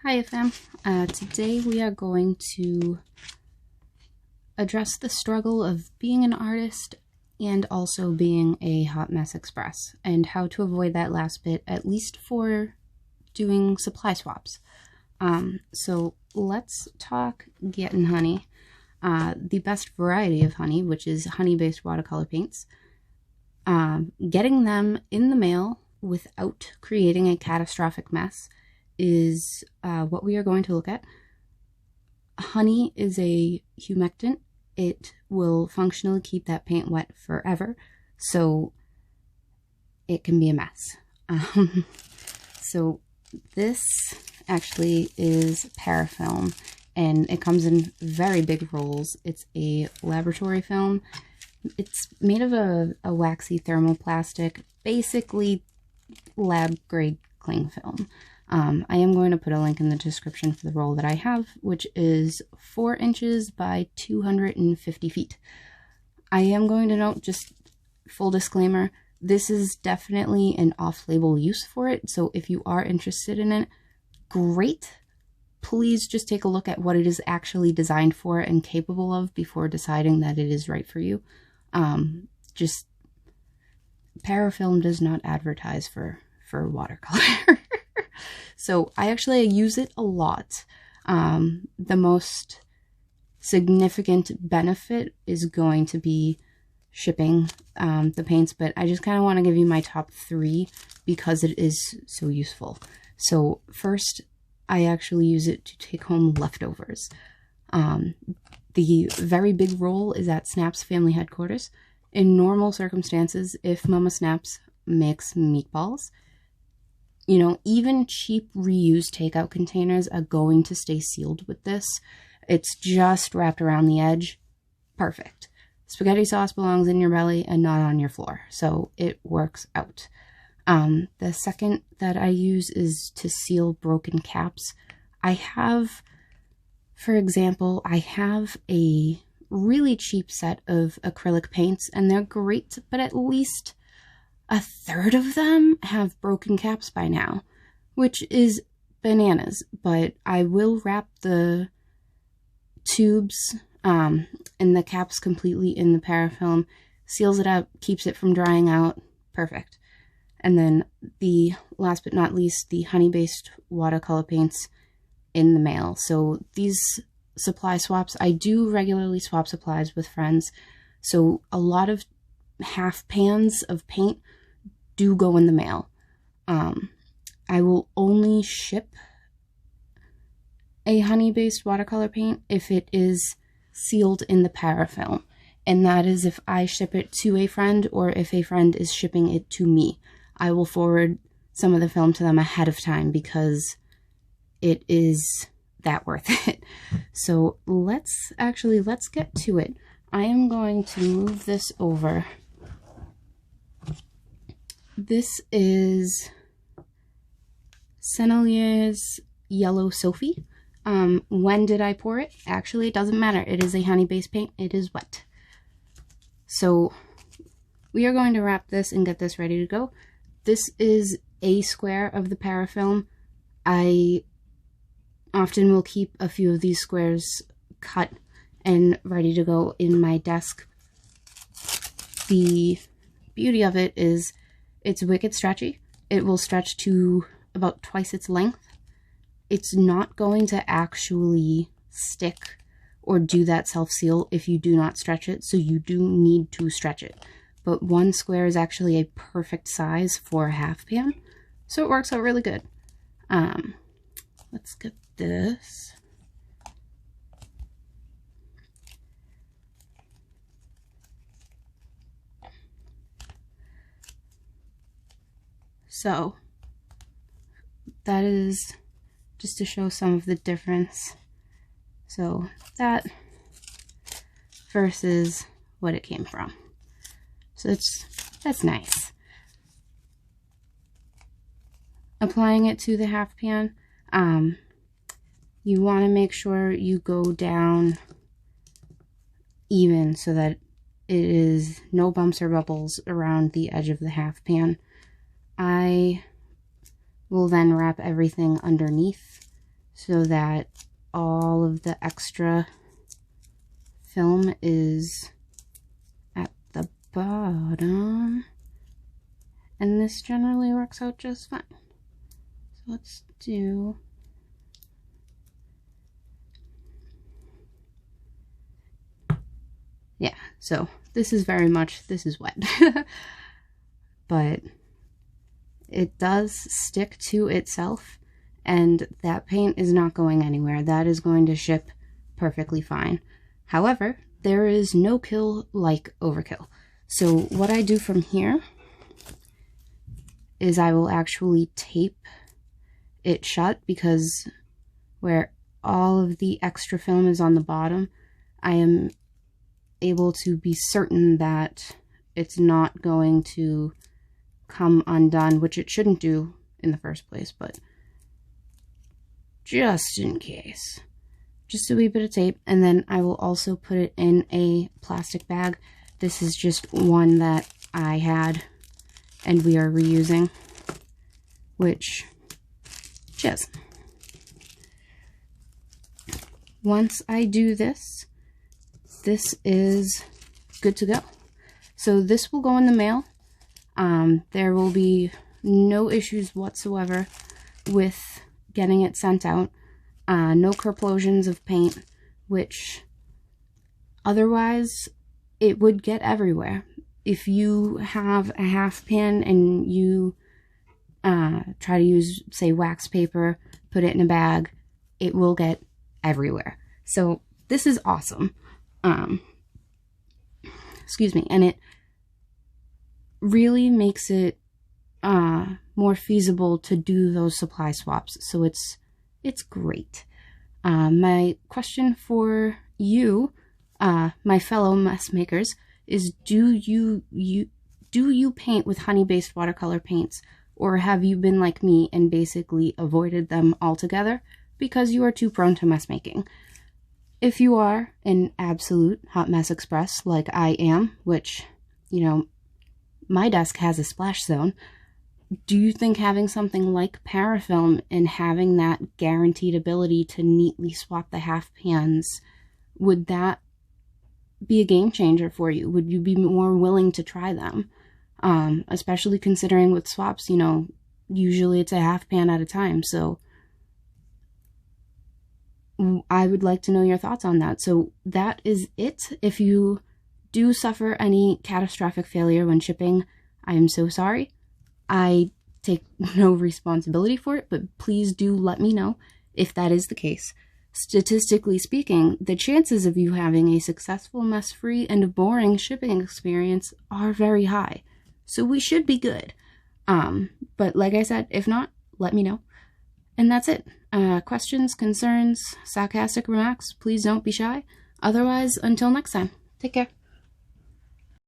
Hi fam, today we are going to address the struggle of being an artist and also being a hot mess express, and how to avoid that last bit, at least for doing supply swaps. So let's talk getting honey, the best variety of honey, which is honey-based watercolor paints, getting them in the mail without creating a catastrophic mess is what we are going to look at. Honey is a humectant. It will functionally keep that paint wet forever, so it can be a mess. So this actually is Parafilm, and it comes in very big rolls. It's a laboratory film. It's made of a waxy thermoplastic, basically lab grade cling film. I am going to put a link in the description for the roll that I have, which is 4 inches by 250 feet. I am going to note, just full disclaimer, this is definitely an off-label use for it, so if you are interested in it, great. Please just take a look at what it is actually designed for and capable of before deciding that it is right for you. Just, Parafilm does not advertise for watercolor. So I actually use it a lot. The most significant benefit is going to be shipping the paints, but I just kind of want to give you my top 3 because it is so useful. So first, I actually use it to take home leftovers. The very big roll is at Snap's family headquarters. In normal circumstances, if Mama Snaps makes meatballs, you know, even cheap reused takeout containers are going to stay sealed with this. It's just wrapped around the edge. Perfect. Spaghetti sauce belongs in your belly and not on your floor, so it works out. The second that I use is to seal broken caps. I have, for example, I have a really cheap set of acrylic paints, and they're great, but at least a third of them have broken caps by now, which is bananas, but I will wrap the tubes and the caps completely in the Parafilm, seals it up, keeps it from drying out. Perfect. And then the last but not least, the honey-based watercolor paints in the mail. So these supply swaps, I do regularly swap supplies with friends, so a lot of half pans of paint do go in the mail. I will only ship a honey-based watercolor paint if it is sealed in the Parafilm, and that is if I ship it to a friend or if a friend is shipping it to me. I will forward some of the film to them ahead of time because it is that worth it. So let's get to it. I am going to move this over. This is Sennelier's Yellow Sophie. When did I pour it? Actually, it doesn't matter. It is a honey-based paint. It is wet. So we are going to wrap this and get this ready to go. This is a square of the Parafilm. I often will keep a few of these squares cut and ready to go in my desk. The beauty of it is it's wicked stretchy. It will stretch to about twice its length. It's not going to actually stick or do that self-seal if you do not stretch it, so you do need to stretch it. But 1 square is actually a perfect size for a half pan, so it works out really good. Let's get this. So that is just to show some of the difference. So that versus what it came from. So that's nice. Applying it to the half pan, you want to make sure you go down even so that it is no bumps or bubbles around the edge of the half pan. I will then wrap everything underneath so that all of the extra film is at the bottom. And this generally works out just fine. So let's do... Yeah, so this is wet. But it does stick to itself, and that paint is not going anywhere. That is going to ship perfectly fine. However, there is no kill like overkill. So what I do from here is I will actually tape it shut, because where all of the extra film is on the bottom, I am able to be certain that it's not going to come undone, which it shouldn't do in the first place, but just in case. Just a wee bit of tape, and then I will also put it in a plastic bag. This is just one that I had and we are reusing, which, cheers. Once I do this, this is good to go. So this will go in the mail. There will be no issues whatsoever with getting it sent out. No kerplosions of paint, which otherwise it would get everywhere. If you have a half pan and you try to use, say, wax paper, put it in a bag, it will get everywhere. So this is awesome. Excuse me, and it really makes it more feasible to do those supply swaps. So it's great. My question for you, my fellow mess makers, is do you paint with honey-based watercolor paints, or have you been like me and basically avoided them altogether because you are too prone to mess making? If you are an absolute hot mess express like I am, which, you know, my desk has a splash zone, do you think having something like Parafilm and having that guaranteed ability to neatly swap the half pans, would that be a game changer for you? Would you be more willing to try them? Especially considering with swaps, you know, usually it's a half pan at a time. So I would like to know your thoughts on that. So that is it. If you do suffer any catastrophic failure when shipping, I am so sorry. I take no responsibility for it, but please do let me know if that is the case. Statistically speaking, the chances of you having a successful, mess-free, and boring shipping experience are very high. So we should be good. But like I said, if not, let me know. And that's it. Questions, concerns, sarcastic remarks, please don't be shy. Otherwise, until next time, take care.